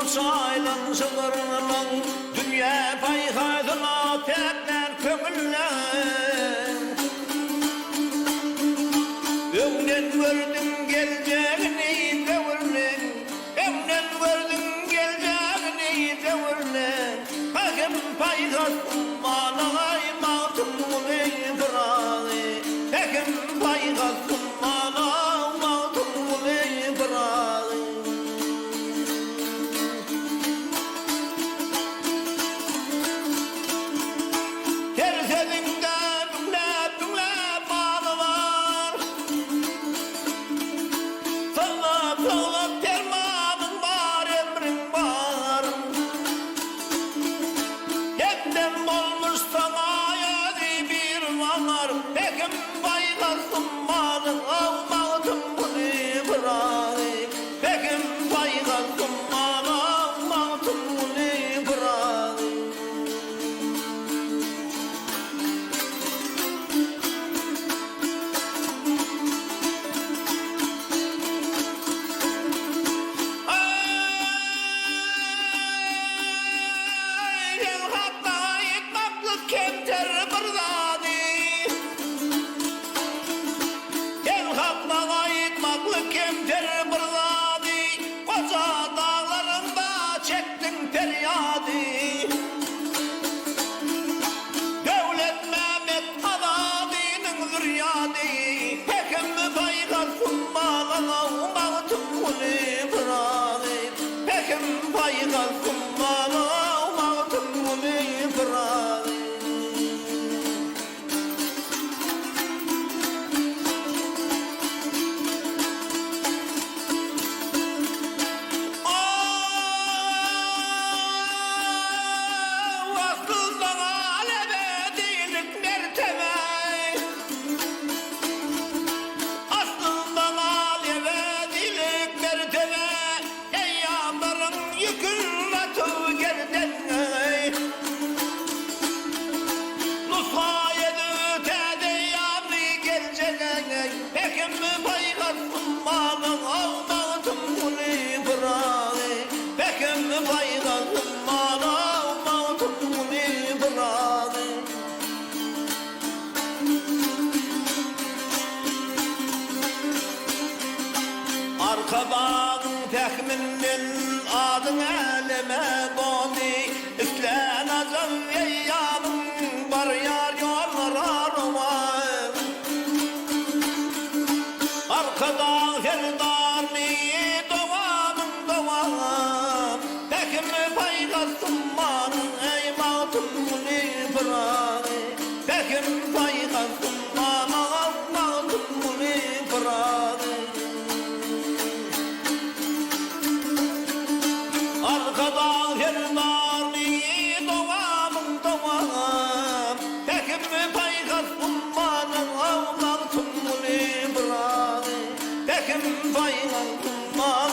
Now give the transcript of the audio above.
saylan sığırlan dünya payhadına tekrar kömürlen ömden gördüm geleceğini devirlen ömden gördüm geleceğini devirlen hakem payhadın manay matım meydrani hakem payhadın manay matım meydrani Arkabağın tekminin adın eleme boni İslen azam yeyyanım var yar yollarıma Arkada ferdani doğamın doğam Tekmi paygasımman ey matım nifrani Tekmi paygasımman matım nifrani Arkada ferdani doğamın doğam Tekmi paygasımman matım nifrani Tekim baylan kumman